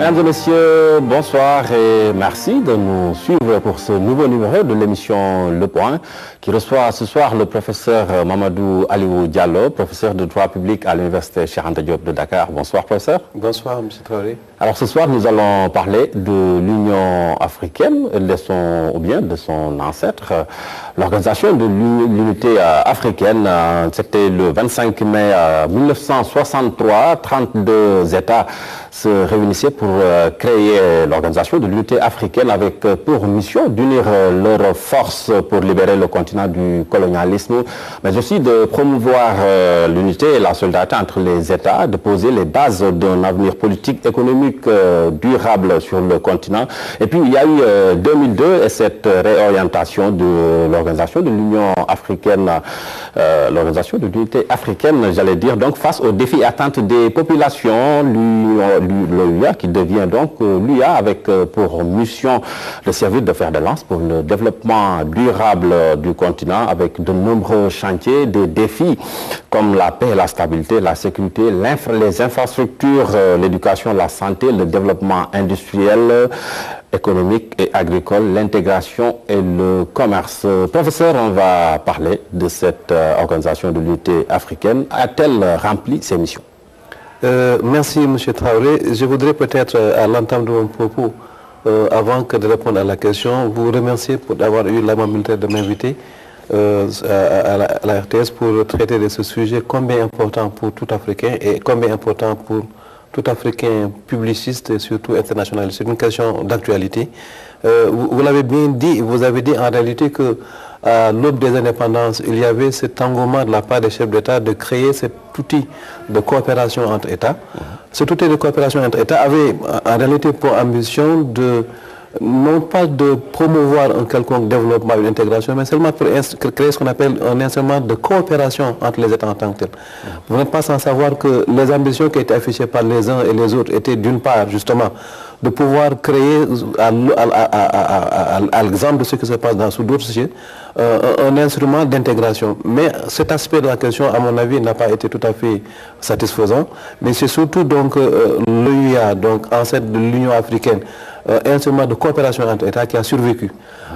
Mesdames et messieurs, bonsoir et merci de nous suivre pour ce nouveau numéro de l'émission Le Point qui reçoit ce soir le professeur Mamadou Aliou Diallo, professeur de droit public à l'université Cheikh Anta Diop de Dakar. Bonsoir professeur. Bonsoir M. Traoré. Alors ce soir nous allons parler de l'Union africaine, de son ancêtre, l'organisation de l'unité africaine. C'était le 25 mai 1963, 32 États se réunissaient pour créer l'organisation de l'unité africaine avec pour mission d'unir leurs forces pour libérer le continent du colonialisme, mais aussi de promouvoir l'unité et la solidarité entre les États, de poser les bases d'un avenir politique, économique durable sur le continent. Et puis il y a eu 2002 et cette réorientation de l'organisation de l'Union africaine, l'organisation de l'unité africaine, j'allais dire, donc face aux défis et attentes des populations, l'UA qui devient donc l'UA avec pour mission de servir de fer de lance pour le développement durable du continent avec de nombreux chantiers, des défis comme la paix, la stabilité, la sécurité, les infrastructures, l'éducation, la santé, le développement industriel, économique et agricole, l'intégration et le commerce. Professeur, on va parler de cette organisation de l'unité africaine. A-t-elle rempli ses missions? Merci M. Traoré. Je voudrais peut-être, à l'entame de mon propos, avant que de répondre à la question, vous remercier pour avoir eu l'amabilité de m'inviter à la RTS pour traiter de ce sujet combien important pour tout Africain et combien important pour tout Africain publiciste et surtout international. C'est une question d'actualité. Vous l'avez bien dit, vous avez dit en réalité que à l'aube des indépendances, il y avait cet engouement de la part des chefs d'État de créer cet outil de coopération entre États. Cet outil de coopération entre États avait en réalité pour ambition de, non pas de promouvoir un quelconque développement ou une intégration, mais seulement pour créer ce qu'on appelle un instrument de coopération entre les États en tant que tel. Vous n'êtes pas sans savoir que les ambitions qui étaient affichées par les uns et les autres étaient d'une part justement de pouvoir créer, à l'exemple de ce qui se passe sous d'autres sujets, un instrument d'intégration. Mais cet aspect de la question, à mon avis, n'a pas été tout à fait satisfaisant. Mais c'est surtout donc l'UIA, donc ancêtre de l'Union africaine, instrument de coopération entre États qui a survécu.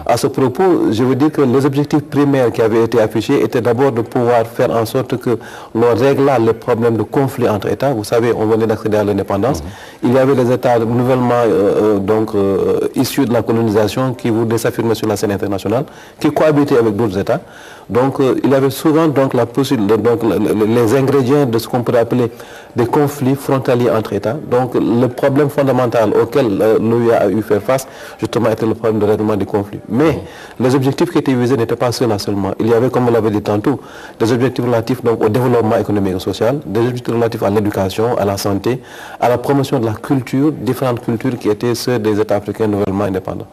À ce propos, je veux dire que les objectifs primaires qui avaient été affichés étaient d'abord de pouvoir faire en sorte que l'on règle les problèmes de conflit entre États. Vous savez, on venait d'accéder à l'indépendance. Il y avait des États nouvellement issus de la colonisation qui voulaient s'affirmer sur la scène internationale, qui cohabitaient avec d'autres États. Donc il y avait souvent donc la possibilité, donc les ingrédients de ce qu'on pourrait appeler des conflits frontaliers entre États. Donc le problème fondamental auquel l'OUA a eu faire face, justement, était le problème de règlement des conflits. Mais les objectifs qui étaient visés n'étaient pas ceux-là seulement. Il y avait, comme on l'avait dit tantôt, des objectifs relatifs donc, au développement économique et social, des objectifs relatifs à l'éducation, à la santé, à la promotion de la culture, différentes cultures qui étaient ceux des États africains nouvellement indépendants.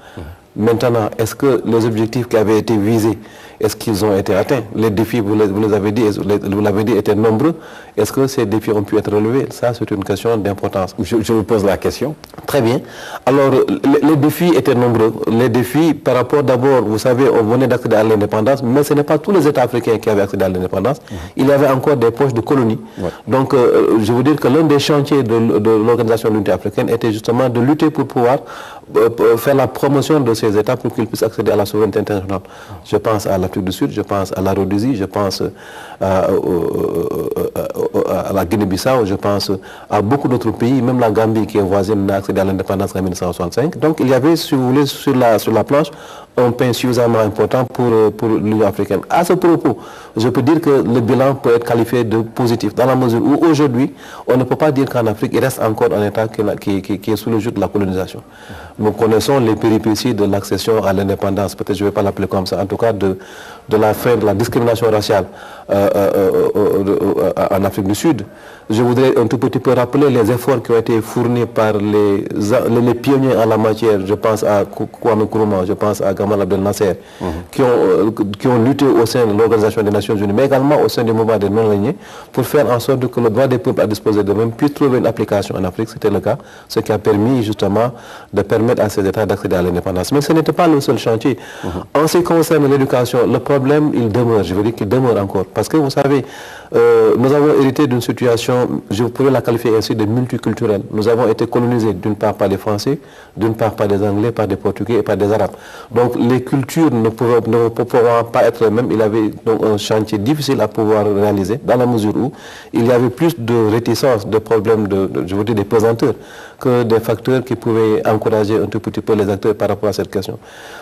Maintenant, est-ce que les objectifs qui avaient été visés, est-ce qu'ils ont été atteints? Les défis, vous l'avez dit, étaient nombreux. Est-ce que ces défis ont pu être relevés? Ça, c'est une question d'importance. Je vous pose la question. Très bien. Alors, les défis étaient nombreux. Les défis, par rapport d'abord, vous savez, on venait d'accéder à l'indépendance, mais ce n'est pas tous les États africains qui avaient accédé à l'indépendance. Il y avait encore des poches de colonies. Donc, je veux dire que l'un des chantiers de l'Organisation de l'Unité africaine était justement de lutter pour pouvoir faire la promotion de ces États pour qu'ils puissent accéder à la souveraineté internationale. Je pense à l'Afrique du Sud, je pense à la Rhodésie, je pense à la Guinée-Bissau, je pense à beaucoup d'autres pays, même la Gambie qui est voisine n'a accédé à l'indépendance en 1965. Donc il y avait, si vous voulez, sur la planche, un pain suffisamment important pour l'Union africaine. À ce propos, je peux dire que le bilan peut être qualifié de positif, dans la mesure où aujourd'hui, on ne peut pas dire qu'en Afrique, il reste encore un État qui est sous le joug de la colonisation. Nous connaissons les péripéties de l'accession à l'indépendance, peut-être je ne vais pas l'appeler comme ça, en tout cas de la fin de la discrimination raciale en Afrique du Sud. Je voudrais un tout petit peu rappeler les efforts qui ont été fournis par les pionniers en la matière. Je pense à Kwame Nkrumah, je pense à Gamal Abdel Nasser, qui ont lutté au sein de l'Organisation des Nations Unies, mais également au sein du mouvement des non-alignés, pour faire en sorte que le droit des peuples à disposer d'eux-mêmes puisse trouver une application en Afrique. C'était le cas, ce qui a permis justement de permettre permettre à ces États d'accéder à l'indépendance. Mais ce n'était pas le seul chantier. En ce qui concerne l'éducation, le problème, il demeure, je veux dire qu'il demeure encore. Parce que vous savez, nous avons hérité d'une situation, je pourrais la qualifier ainsi de multiculturelle. Nous avons été colonisés d'une part par les Français, d'une part par des Anglais, par des Portugais et par des Arabes. Donc les cultures ne pouvaient pas être les mêmes. Il y avait donc un chantier difficile à pouvoir réaliser, dans la mesure où il y avait plus de réticence, de problèmes, je veux dire des pesanteurs, que des facteurs qui pouvaient encourager un tout petit peu les acteurs par rapport à cette question.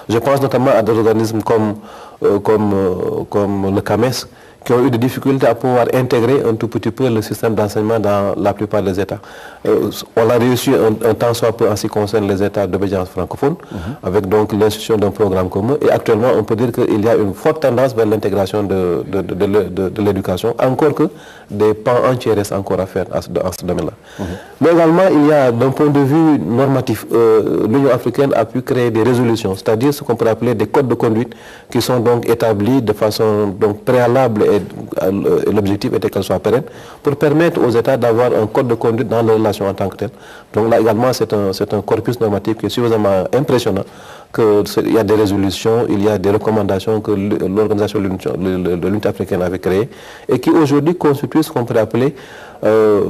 Je pense notamment à des organismes comme le CAMES, qui ont eu des difficultés à pouvoir intégrer un tout petit peu le système d'enseignement dans la plupart des États. On l'a réussi un temps soit peu en ce qui concerne les États d'obédience francophone, avec donc l'institution d'un programme commun. Et actuellement, on peut dire qu'il y a une forte tendance vers l'intégration de l'éducation, encore que des pans entiers restent encore à faire en ce domaine-là. Mais également, il y a d'un point de vue normatif, l'Union africaine a pu créer des résolutions, c'est-à-dire ce qu'on peut appeler des codes de conduite qui sont donc établis de façon donc préalable et l'objectif était qu'elle soit pérenne pour permettre aux États d'avoir un code de conduite dans leurs relations en tant que tel. Donc là également c'est un corpus normatif qui est suffisamment impressionnant, qu'il y a des résolutions, il y a des recommandations que l'organisation de l'Unité africaine avait créées et qui aujourd'hui constituent ce qu'on pourrait appeler le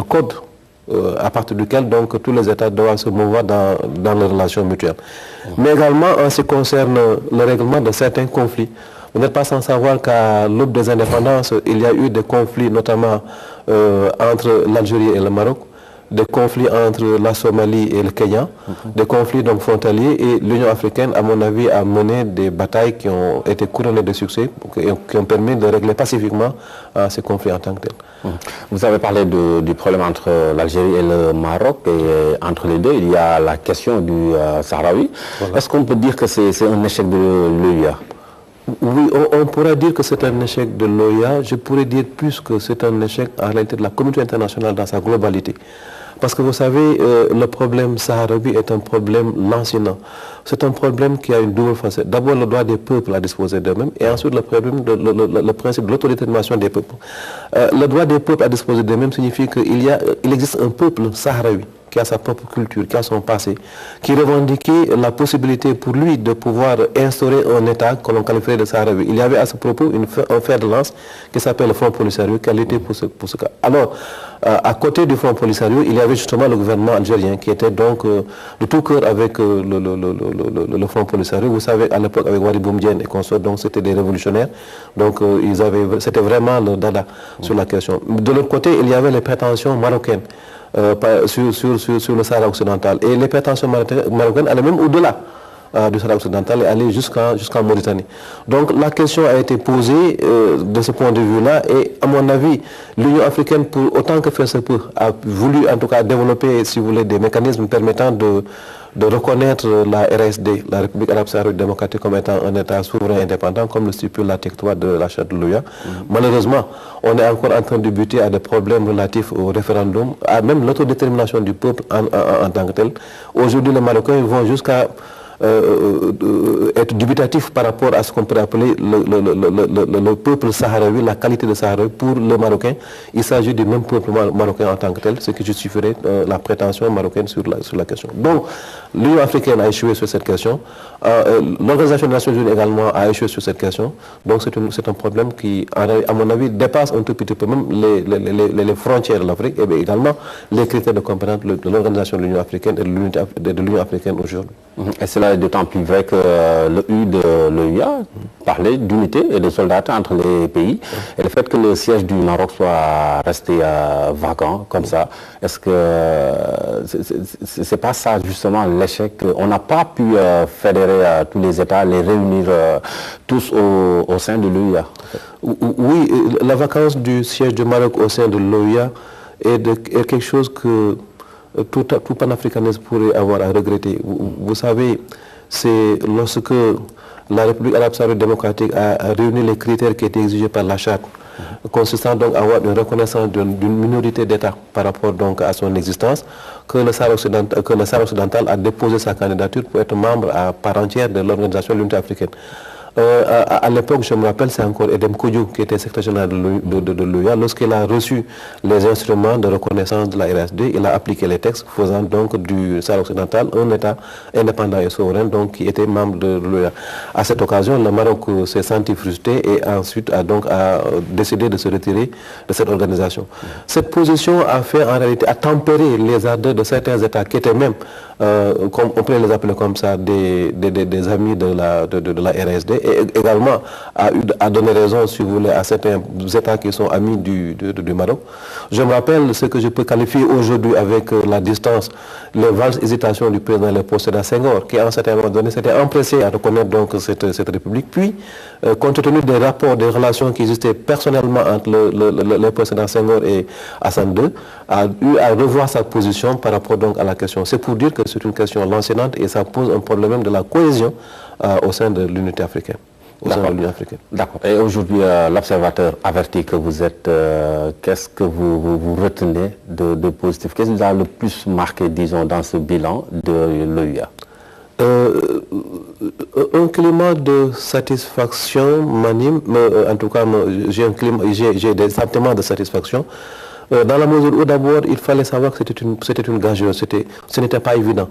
code à partir duquel donc tous les États doivent se mouvoir dans les relations mutuelles. Mais également en ce qui concerne le règlement de certains conflits. Vous n'êtes pas sans savoir qu'à l'aube des indépendances, il y a eu des conflits notamment entre l'Algérie et le Maroc, des conflits entre la Somalie et le Kenya, des conflits donc frontaliers, et l'Union africaine, à mon avis, a mené des batailles qui ont été couronnées de succès, qui ont permis de régler pacifiquement ces conflits en tant que tels. Vous avez parlé du problème entre l'Algérie et le Maroc, et entre les deux, il y a la question du Sahraoui. Voilà. Est-ce qu'on peut dire que c'est un échec de l'OIA? Oui, on pourrait dire que c'est un échec de l'OIA. Je pourrais dire plus que c'est un échec en réalité de la communauté internationale dans sa globalité. Parce que vous savez, le problème sahraoui est un problème lancinant. C'est un problème qui a une double facette. D'abord, le droit des peuples à disposer d'eux-mêmes, et ensuite le principe de l'autodétermination des peuples. Le droit des peuples à disposer d'eux-mêmes signifie qu'il existe un peuple sahraoui qui a sa propre culture, qui a son passé, qui revendiquait la possibilité pour lui de pouvoir instaurer un État que l'on qualifierait de Sahraoui. Il y avait à ce propos un fer de lance qui s'appelle le Front Polisario, qui a lutté pour ce cas. Alors, à côté du Front Polisario, il y avait justement le gouvernement algérien qui était donc de tout cœur avec le Front Polisario. Vous savez, à l'époque, avec Wari Boumediene et consorts, donc c'était des révolutionnaires. Donc, c'était vraiment le dada sur la question. De l'autre côté, il y avait les prétentions marocaines. Sur le Sahara occidental. Et les prétentions marocaines allaient même au-delà du Sahara occidental et allaient jusqu'en Mauritanie. Donc la question a été posée de ce point de vue-là, et à mon avis, l'Union africaine, pour autant que faire se peut, a voulu en tout cas développer, si vous voulez, des mécanismes permettant de reconnaître la RSD, la République arabe sahraoui démocratique, comme étant un État souverain indépendant, comme le stipule l'article 3 de la Charte de l'OIA. Malheureusement, on est encore en train de buter à des problèmes relatifs au référendum, à même l'autodétermination du peuple en tant que tel. Aujourd'hui, les Marocains vont jusqu'à être dubitatif par rapport à ce qu'on pourrait appeler le peuple sahraoui, la qualité de Sahraoui. Pour le Marocain, il s'agit du même peuple marocain en tant que tel, ce qui justifierait la prétention marocaine sur la question. Donc, l'Union africaine a échoué sur cette question. L'Organisation des Nations Unies également a échoué sur cette question. Donc, c'est un problème qui, à mon avis, dépasse un tout petit peu même les frontières de l'Afrique, et également les critères de compétence de l'Organisation de l'Union africaine et de l'Union africaine aujourd'hui. Et cela est d'autant plus vrai que le U de l'OIA parlait d'unité et de solidarité entre les pays. Et le fait que le siège du Maroc soit resté vacant comme ça, est-ce que c'est pas ça justement l'échec? On n'a pas pu fédérer tous les États, les réunir tous au sein de l'OIA. Oui, la vacance du siège du Maroc au sein de l'OIA est quelque chose que tout panafricaniste pourrait avoir à regretter. Vous savez, c'est lorsque la République arabe sahraoui démocratique a réuni les critères qui étaient exigés par la charte, consistant donc à avoir une reconnaissance d'une minorité d'État par rapport donc à son existence, que le Sahara occidental a déposé sa candidature pour être membre à part entière de l'Organisation de l'Unité africaine. À l'époque, je me rappelle, c'est encore Edem Kodjo qui était secrétaire général de l'OUA. Lorsqu'il a reçu les instruments de reconnaissance de la RSD, il a appliqué les textes faisant donc du Sahara occidental un État indépendant et souverain, donc qui était membre de l'OUA. À cette occasion, le Maroc s'est senti frustré et ensuite a décidé de se retirer de cette organisation. Cette position a fait en réalité tempérer les ardeurs de certains États qui étaient même, on peut les appeler comme ça, des amis de la RSD, et également a donné raison, si vous voulez, à certains États qui sont amis du Maroc. Je me rappelle ce que je peux qualifier aujourd'hui avec la distance, les vagues hésitations du président Léopold Sédar Senghor, qui à un certain moment donné s'était empressé à reconnaître donc cette république. Puis, compte tenu des rapports, des relations qui existaient personnellement entre Léopold Sédar Senghor et Hassan II, a eu à revoir sa position par rapport donc à la question. C'est pour dire que c'est une question lancinante et ça pose un problème de la cohésion au sein de l'unité africaine. D'accord. Et aujourd'hui, l'observateur averti que vous êtes, qu'est-ce que vous retenez de positif? Qu'est-ce qui vous a le plus marqué, disons, dans ce bilan de l'OUA? Un climat de satisfaction m'anime, en tout cas j'ai des sentiments de satisfaction. Dans la mesure où d'abord il fallait savoir que c'était une gageure, ce n'était pas évident.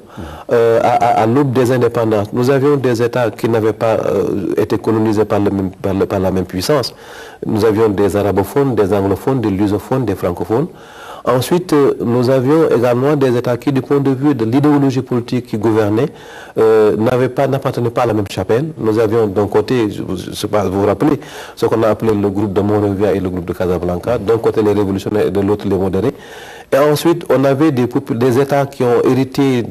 À l'aube des indépendances, nous avions des États qui n'avaient pas été colonisés par la même puissance. Nous avions des arabophones, des anglophones, des lusophones, des francophones. Ensuite, nous avions également des États qui, du point de vue de l'idéologie politique qui gouvernait, n'appartenaient pas à la même chapelle. Nous avions d'un côté, je ne sais pas, vous vous rappelez, ce qu'on a appelé le groupe de Monrovia et le groupe de Casablanca, d'un côté les révolutionnaires et de l'autre les modérés. Et ensuite, on avait des États qui ont hérité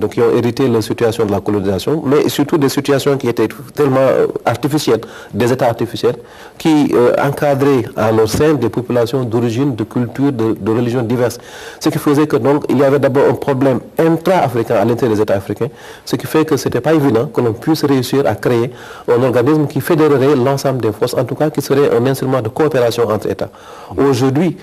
la situation de la colonisation, mais surtout des situations qui étaient tellement artificielles, des États artificiels, qui encadraient à leur sein des populations d'origine, de culture, de religions diverses. Ce qui faisait que donc il y avait d'abord un problème intra-africain à l'intérieur des États africains, ce qui fait que ce n'était pas évident que l'on puisse réussir à créer un organisme qui fédérerait l'ensemble des forces, en tout cas qui serait un instrument de coopération entre États. Aujourd'hui,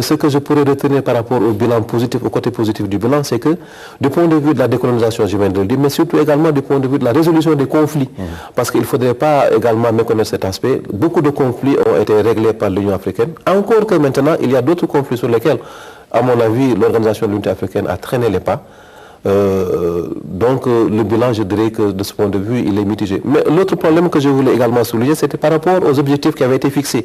ce que je pourrais retenir par rapport au bilan positif, au côté positif du bilan, c'est que du point de vue de la décolonisation, je viens de le dire, mais surtout également du point de vue de la résolution des conflits, parce qu'il ne faudrait pas également méconnaître cet aspect. Beaucoup de conflits ont été réglés par l'Union africaine, encore que maintenant il y a d'autres conflits sur lesquels, à mon avis, l'Organisation de l'Unité africaine a traîné les pas. Donc le bilan, je dirais que de ce point de vue, il est mitigé. Mais l'autre problème que je voulais également souligner, c'était par rapport aux objectifs qui avaient été fixés.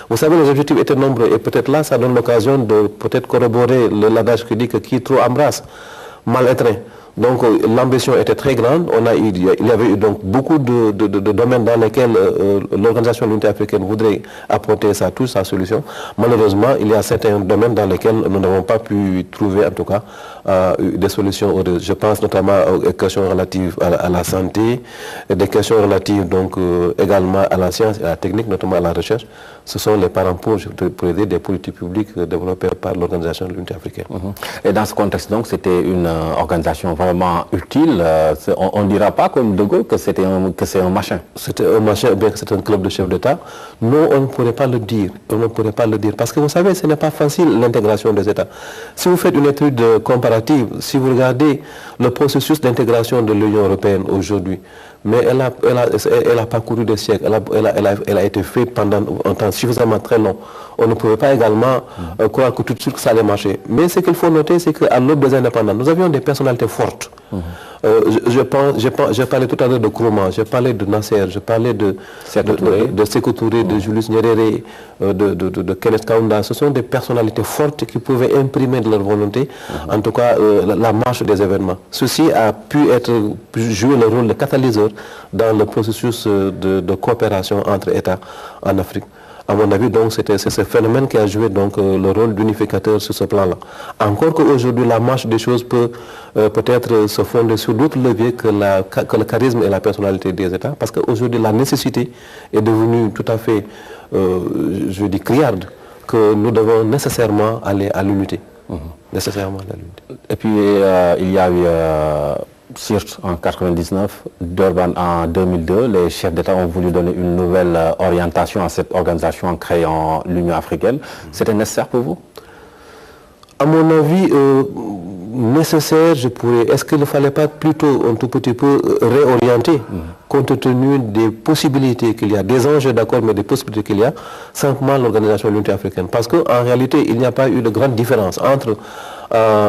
Vous savez, les objectifs étaient nombreux et peut-être là, ça donne l'occasion de peut-être corroborer l'adage qui dit que qui trop embrasse, mal étreint. Donc l'ambition était très grande. Il y avait eu donc beaucoup de domaines dans lesquels l'Organisation de l'Unité africaine voudrait apporter sa touche, sa solution. Malheureusement, il y a certains domaines dans lesquels nous n'avons pas pu trouver en tout cas des solutions heureuses. Je pense notamment aux questions relatives à la santé, des questions relatives donc également à la science et à la technique, notamment à la recherche. Ce sont les parents pauvres pour aider des politiques publiques développées par l'Organisation de l'Unité africaine. Et dans ce contexte, donc, c'était une organisation vraiment utile. On ne dira pas comme De Gaulle que c'est un machin. C'était un machin, bien que c'est un club de chefs d'État. Non, on ne pourrait pas le dire. On ne pourrait pas le dire. Parce que vous savez, ce n'est pas facile l'intégration des États. Si vous faites une étude comparative, si vous regardez le processus d'intégration de l'Union européenne aujourd'hui, mais elle a parcouru des siècles, elle a été faite pendant un temps suffisamment très long. On ne pouvait pas également croire que tout de suite ça allait marcher. Mais ce qu'il faut noter, c'est qu'à l'aube des indépendants, nous avions des personnalités fortes. J'ai parlé tout à l'heure de Nkrumah, j'ai parlé de Nasser, j'ai parlé de Sékou Touré, de Julius Nyerere, de Kenneth Kaunda. Ce sont des personnalités fortes qui pouvaient imprimer de leur volonté, en tout cas la marche des événements. Ceci a pu jouer le rôle de catalyseur dans le processus de coopération entre États en Afrique. À mon avis, donc, c'est ce phénomène qui a joué donc, le rôle d'unificateur sur ce plan-là. Encore qu'aujourd'hui, la marche des choses peut peut-être se fonder sur d'autres leviers que le charisme et la personnalité des États, parce qu'aujourd'hui, la nécessité est devenue tout à fait, je dis, criarde, que nous devons nécessairement aller à l'unité. Nécessairement à l'unité. Et puis, il y a eu... Sirte en 1999, Durban en 2002, les chefs d'État ont voulu donner une nouvelle orientation à cette organisation en créant l'Union africaine. C'était nécessaire pour vous? À mon avis, nécessaire, est-ce qu'il ne fallait pas plutôt un tout petit peu réorienter, compte tenu des possibilités qu'il y a, des enjeux d'accord, mais des possibilités qu'il y a, simplement l'Organisation de l'Unité africaine. Parce qu'en réalité, il n'y a pas eu de grande différence entre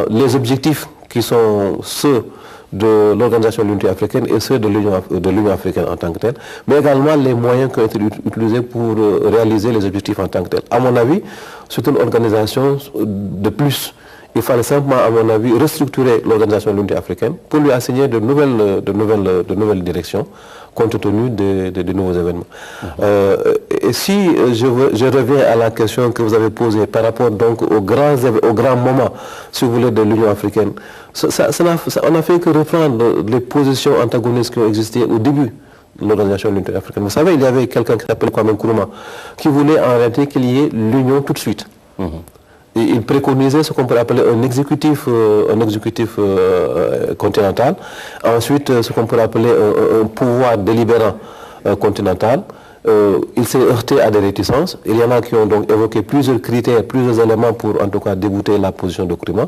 les objectifs qui sont ceux de l'Organisation de l'Unité africaine et ceux de l'Union africaine en tant que telle, mais également les moyens qui ont été utilisés pour réaliser les objectifs en tant que tels. À mon avis, c'est une organisation de plus. Il fallait simplement, à mon avis, restructurer l'Organisation de l'Unité africaine pour lui assigner de nouvelles directions compte tenu de nouveaux événements. Et si je reviens à la question que vous avez posée par rapport donc aux grands moments, si vous voulez, de l'Union africaine, on n'a fait que reprendre les positions antagonistes qui ont existé au début de l'Organisation de l'Unité africaine. Vous savez, il y avait quelqu'un qui s'appelle Kwame Nkrumah qui voulait en réalité qu'il y ait l'Union tout de suite. Et il préconisait ce qu'on pourrait appeler un exécutif continental, ensuite ce qu'on pourrait appeler un pouvoir délibérant continental. Il s'est heurté à des réticences. Il y en a qui ont donc évoqué plusieurs critères, plusieurs éléments pour en tout cas débouter la position de Nkrumah.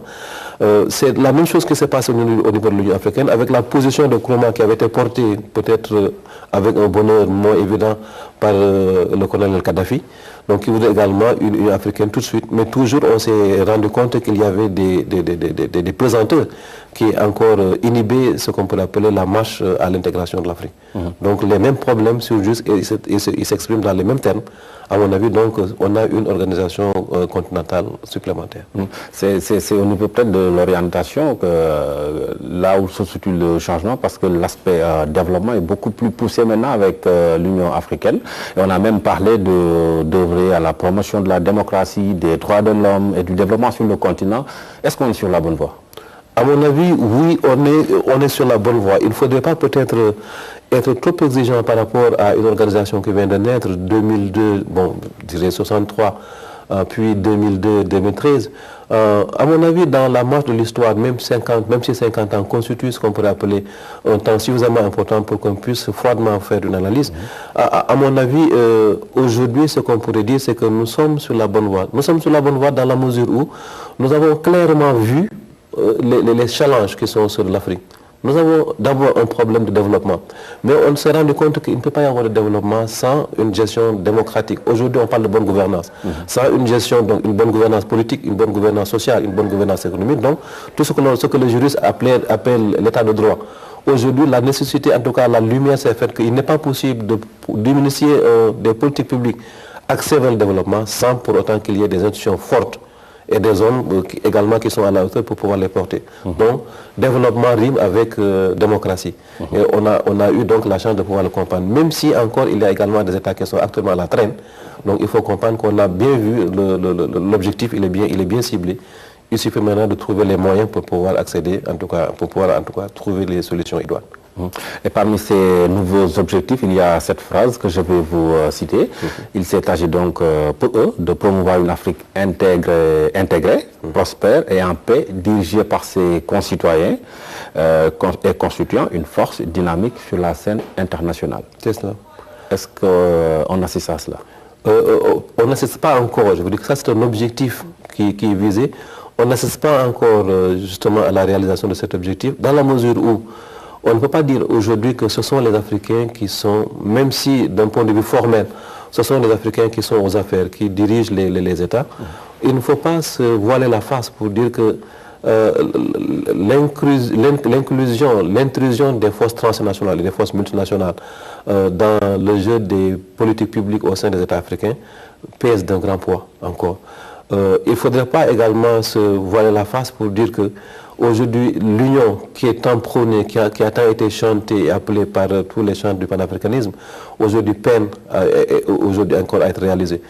C'est la même chose qui s'est passée au niveau de l'Union africaine avec la position de Nkrumah qui avait été portée peut-être avec un bonheur moins évident par le colonel Kadhafi. Donc il voulait également une Union africaine tout de suite. Mais toujours on s'est rendu compte qu'il y avait des pesanteurs qui encore inhibaient ce qu'on peut appeler la marche à l'intégration de l'Afrique. Donc les mêmes problèmes surgissent et ils s'expriment dans les mêmes termes. À mon avis, donc, on a une organisation continentale supplémentaire. C'est au niveau peut-être de l'orientation que là où se situe le changement, parce que l'aspect développement est beaucoup plus poussé maintenant avec l'Union africaine. Et on a même parlé d'œuvrer à la promotion de la démocratie, des droits de l'homme et du développement sur le continent. Est-ce qu'on est sur la bonne voie? À mon avis, oui, on est sur la bonne voie. Il ne faudrait pas peut-être être trop exigeant par rapport à une organisation qui vient de naître, 2002, bon, je dirais 63, puis 2002, 2013. À mon avis, dans la marche de l'histoire, même si 50 ans constituent ce qu'on pourrait appeler un temps suffisamment important pour qu'on puisse froidement faire une analyse, à mon avis, aujourd'hui, ce qu'on pourrait dire, c'est que nous sommes sur la bonne voie. Nous sommes sur la bonne voie dans la mesure où nous avons clairement vu les challenges qui sont sur l'Afrique. Nous avons d'abord un problème de développement, mais on s'est rendu compte qu'il ne peut pas y avoir de développement sans une gestion démocratique. Aujourd'hui, on parle de bonne gouvernance. Sans une gestion, donc une bonne gouvernance politique, une bonne gouvernance sociale, une bonne gouvernance économique, donc tout ce que les juristes appellent l'état de droit. Aujourd'hui, la nécessité, en tout cas la lumière, c'est le fait qu'il n'est pas possible d'initier des politiques publiques axées vers le développement sans pour autant qu'il y ait des institutions fortes et des hommes également qui sont à la hauteur pour pouvoir les porter. Donc, développement rime avec démocratie. Et on a eu donc la chance de pouvoir le comprendre. Même si encore il y a également des États qui sont actuellement à la traîne. Donc, il faut comprendre qu'on a bien vu l'objectif, il est bien ciblé. Il suffit maintenant de trouver les moyens pour pouvoir accéder, pour pouvoir trouver les solutions idoines. Et parmi ces nouveaux objectifs, il y a cette phrase que je vais vous citer. Il s'est agi donc pour eux de promouvoir une Afrique intégrée, prospère et en paix, dirigée par ses concitoyens et constituant une force dynamique sur la scène internationale. C'est cela. Est-ce qu'on assiste à cela? On n'assiste pas encore. Je veux dire que ça, c'est un objectif qui est visé. On n'assiste pas encore justement à la réalisation de cet objectif, dans la mesure où on ne peut pas dire aujourd'hui que ce sont les Africains qui sont, même si d'un point de vue formel, ce sont les Africains qui sont aux affaires, qui dirigent les États. Il ne faut pas se voiler la face pour dire que l'intrusion des forces transnationales et des forces multinationales dans le jeu des politiques publiques au sein des États africains pèse d'un grand poids encore. Il ne faudrait pas également se voiler la face pour dire que aujourd'hui, l'union qui est tant prônée, qui a tant été chantée et appelée par tous les chants du panafricanisme, aujourd'hui peine aujourd'hui encore à être réalisée.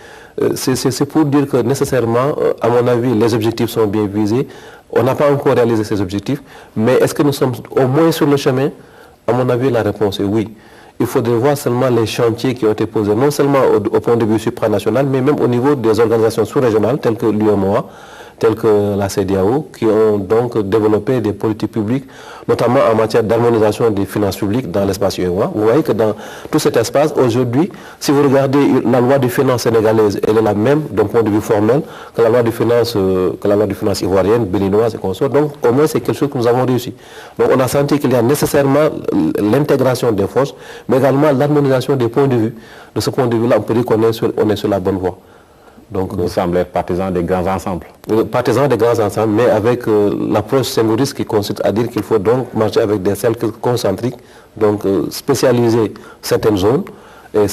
C'est pour dire que nécessairement, à mon avis, les objectifs sont bien visés. On n'a pas encore réalisé ces objectifs, mais est-ce que nous sommes au moins sur le chemin? À mon avis, la réponse est oui. Il faudrait voir seulement les chantiers qui ont été posés, non seulement au point de vue supranational, mais même au niveau des organisations sous-régionales, telles que l'UMOA, tels que la CEDEAO, qui ont donc développé des politiques publiques, notamment en matière d'harmonisation des finances publiques dans l'espace UEMOA. Vous voyez que dans tout cet espace, aujourd'hui, si vous regardez la loi de finances sénégalaise, elle est la même d'un point de vue formel que la loi de finances ivoirienne, béninoise et consorts. Donc, au moins, c'est quelque chose que nous avons réussi. Donc, on a senti qu'il y a nécessairement l'intégration des forces, mais également l'harmonisation des points de vue. De ce point de vue-là, on peut dire qu'on est sur la bonne voie. Donc, vous semblez être partisan des grands ensembles. Partisan des grands ensembles, mais avec l'approche sémoriste qui consiste à dire qu'il faut donc marcher avec des cercles concentriques, donc spécialiser certaines zones. Et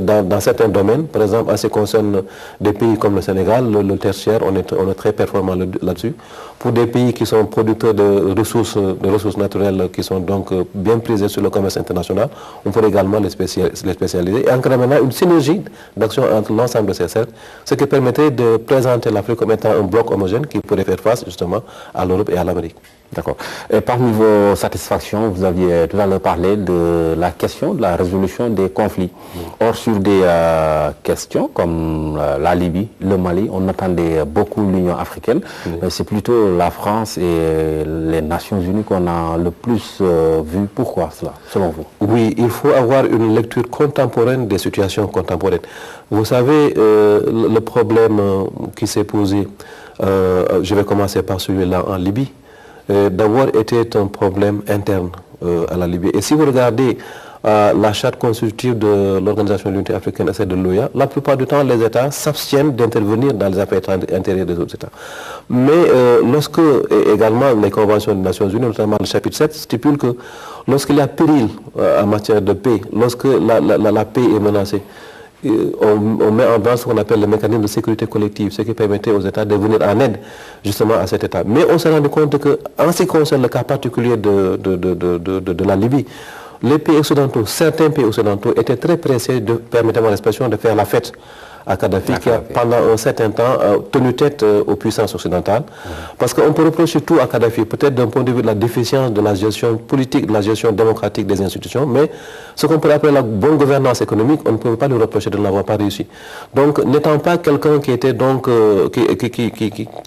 dans certains domaines, par exemple, en ce qui concerne des pays comme le Sénégal, le tertiaire, on est très performant là-dessus. Pour des pays qui sont producteurs de ressources naturelles qui sont donc bien prisées sur le commerce international, on peut également les spécialiser. Et en créant maintenant une synergie d'action entre l'ensemble de ces cercles, ce qui permettrait de présenter l'Afrique comme étant un bloc homogène qui pourrait faire face justement à l'Europe et à l'Amérique. D'accord. Et parmi vos satisfactions, vous aviez tout à l'heure parlé de la question de la résolution des conflits. Or, sur des questions comme la Libye, le Mali, on attendait beaucoup l'Union africaine. C'est plutôt la France et les Nations unies qu'on a le plus vu. Pourquoi cela, selon vous? Oui, il faut avoir une lecture contemporaine des situations contemporaines. Vous savez, le problème qui s'est posé, je vais commencer par celui-là en Libye, d'abord était un problème interne à la Libye. Et si vous regardez la charte constitutive de l'Organisation de l'Unité africaine et celle de l'OIA, la plupart du temps, les États s'abstiennent d'intervenir dans les affaires intérieures des autres États. Mais lorsque, également, les conventions des Nations Unies, notamment le chapitre 7, stipule que lorsqu'il y a péril en matière de paix, lorsque la paix est menacée, on met en place ce qu'on appelle le mécanisme de sécurité collective, ce qui permettait aux États de venir en aide justement à cet État. Mais on s'est rendu compte qu'en ce qui concerne le cas particulier de la Libye, les pays occidentaux, certains pays occidentaux étaient très pressés, permettez-moi l'expression, de faire la fête à Kadhafi, qui a pendant un certain temps tenu tête aux puissances occidentales. Parce qu'on peut reprocher tout à Kadhafi, peut-être d'un point de vue de la déficience de la gestion politique, de la gestion démocratique des institutions, mais ce qu'on peut appeler la bonne gouvernance économique, on ne peut pas lui reprocher de ne l'avoir pas réussi. Donc, n'étant pas quelqu'un qui était donc,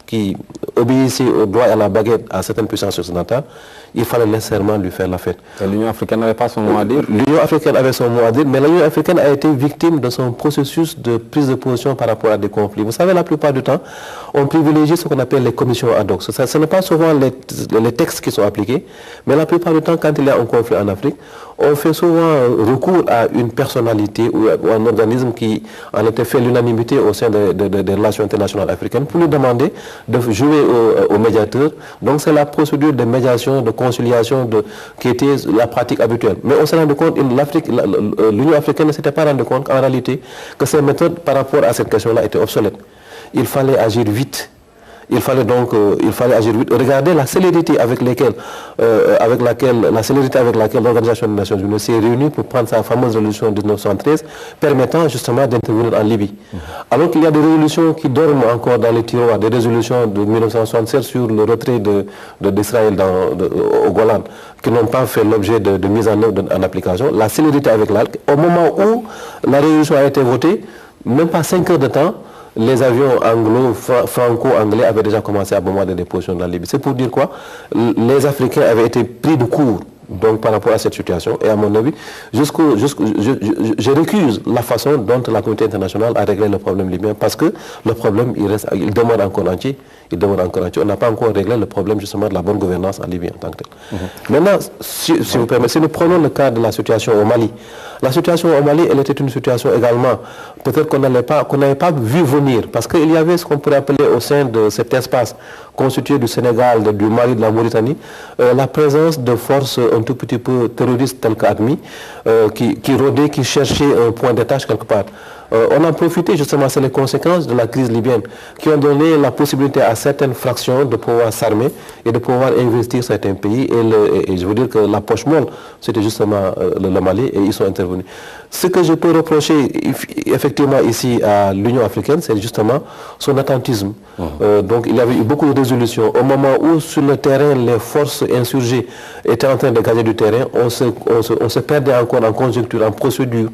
qui obéissait au droit et à la baguette à certaines puissances occidentales, il fallait nécessairement lui faire la fête. L'Union africaine n'avait pas son mot à dire? L'Union africaine avait son mot à dire, mais l'Union africaine a été victime de son processus de prise de position par rapport à des conflits. Vous savez, la plupart du temps, on privilégie ce qu'on appelle les commissions ad hoc. Ce n'est pas souvent les textes qui sont appliqués, mais la plupart du temps, quand il y a un conflit en Afrique, on fait souvent recours à une personnalité ou à un organisme qui en était fait l'unanimité au sein des relations internationales africaines pour lui demander de jouer au médiateur. Donc c'est la procédure de médiation, de conciliation qui était la pratique habituelle. Mais on s'est rendu compte, l'Union africaine ne s'était pas rendu compte en réalité que ces méthodes par rapport à cette question-là étaient obsolètes. Il fallait agir vite. Il fallait agir vite. Regardez la célérité avec laquelle l'Organisation des Nations Unies s'est réunie pour prendre sa fameuse résolution de 1973, permettant justement d'intervenir en Libye. Alors qu'il y a des résolutions qui dorment encore dans les tiroirs, des résolutions de 1967 sur le retrait d'Israël au Golan, qui n'ont pas fait l'objet de mise en œuvre en application. La célérité avec laquelle, au moment où la résolution a été votée, même pas 5 heures de temps, les avions franco-anglais avaient déjà commencé à bombarder des positions dans la Libye. C'est pour dire quoi? Les Africains avaient été pris de court donc, par rapport à cette situation. Et à mon avis, je récuse la façon dont la communauté internationale a réglé le problème libyen, parce que le problème, il demeure encore entier. On n'a pas encore réglé le problème justement de la bonne gouvernance en Libye en tant que tel. Maintenant, si vous permettez, si nous prenons le cas de la situation au Mali. La situation au Mali, elle était une situation également, peut-être qu'on n'avait pas vu venir, parce qu'il y avait ce qu'on pourrait appeler au sein de cet espace constitué du Sénégal, du Mali, de la Mauritanie, la présence de forces un tout petit peu terroristes telles qu'admis, qui rôdaient, qui cherchaient un point d'attache quelque part. On a profité justement, c'est les conséquences de la crise libyenne qui ont donné la possibilité à certaines fractions de pouvoir s'armer et de pouvoir investir certains pays. Et je veux dire que la poche molle, c'était justement le Mali, et ils sont intervenus. Ce que je peux reprocher effectivement ici à l'Union africaine, c'est justement son attentisme. Donc il y avait eu beaucoup de résolutions. Au moment où sur le terrain, les forces insurgées étaient en train de gagner du terrain, on se perdait encore en conjoncture, en procédure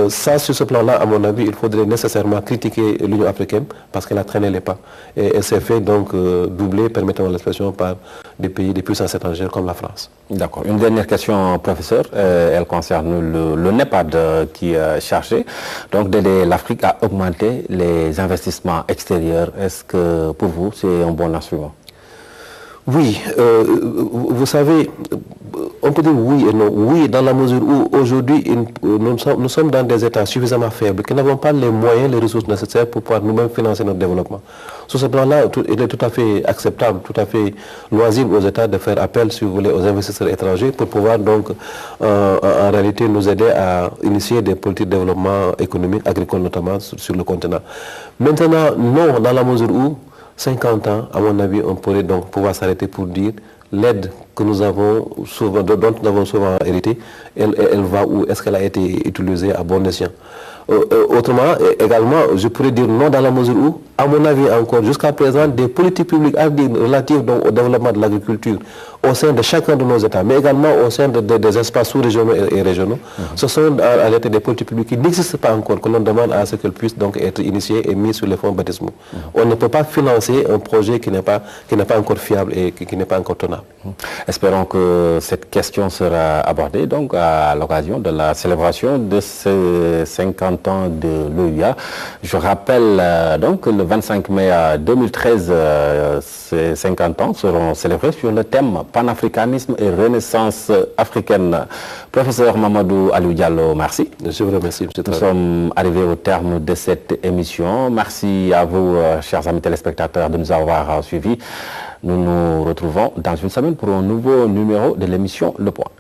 Ça, sur ce plan-là, à mon avis, il faudrait nécessairement critiquer l'Union africaine parce qu'elle a traîné les pas. Et elle s'est fait donc doubler, permettons l'expression, par des pays, des puissances étrangères comme la France. D'accord. Une dernière question, professeur. Elle concerne le NEPAD qui est chargé donc d'aider l'Afrique à augmenter les investissements extérieurs. Est-ce que pour vous, c'est un bon instrument? Oui, vous savez, on peut dire oui et non. Oui, dans la mesure où aujourd'hui, nous sommes dans des États suffisamment faibles qui n'avons pas les moyens, les ressources nécessaires pour pouvoir nous-mêmes financer notre développement. Sur ce plan-là, il est tout à fait acceptable, tout à fait loisible aux États de faire appel, si vous voulez, aux investisseurs étrangers pour pouvoir donc, en réalité, nous aider à initier des politiques de développement économique, agricole notamment, sur le continent. Maintenant, non, dans la mesure où 50 ans, à mon avis, on pourrait donc pouvoir s'arrêter pour dire l'aide que nous avons souvent, dont nous avons souvent hérité, elle va où? Est-ce qu'elle a été utilisée à bon escient? Autrement, également, je pourrais dire non dans la mesure où, à mon avis encore, jusqu'à présent, des politiques publiques relatives donc, au développement de l'agriculture au sein de chacun de nos États, mais également au sein des espaces sous-régionaux et régionaux, ce sont en réalité des politiques publiques qui n'existent pas encore, que l'on demande à ce qu'elles puissent donc être initiées et mises sur les fonds baptismaux. On ne peut pas financer un projet qui n'est pas encore fiable et qui n'est pas encore tenable. Espérons que cette question sera abordée donc à l'occasion de la célébration de ces 50 ans de l'OUA. Je rappelle donc que le 25 mai 2013, ces 50 ans seront célébrés sur le thème panafricanisme et renaissance africaine. Professeur Mamadou Aliou Diallo, merci. Je vous remercie. Nous sommes arrivés au terme de cette émission. Merci à vous, chers amis téléspectateurs, de nous avoir suivis. Nous nous retrouvons dans une semaine pour un nouveau numéro de l'émission Le Point.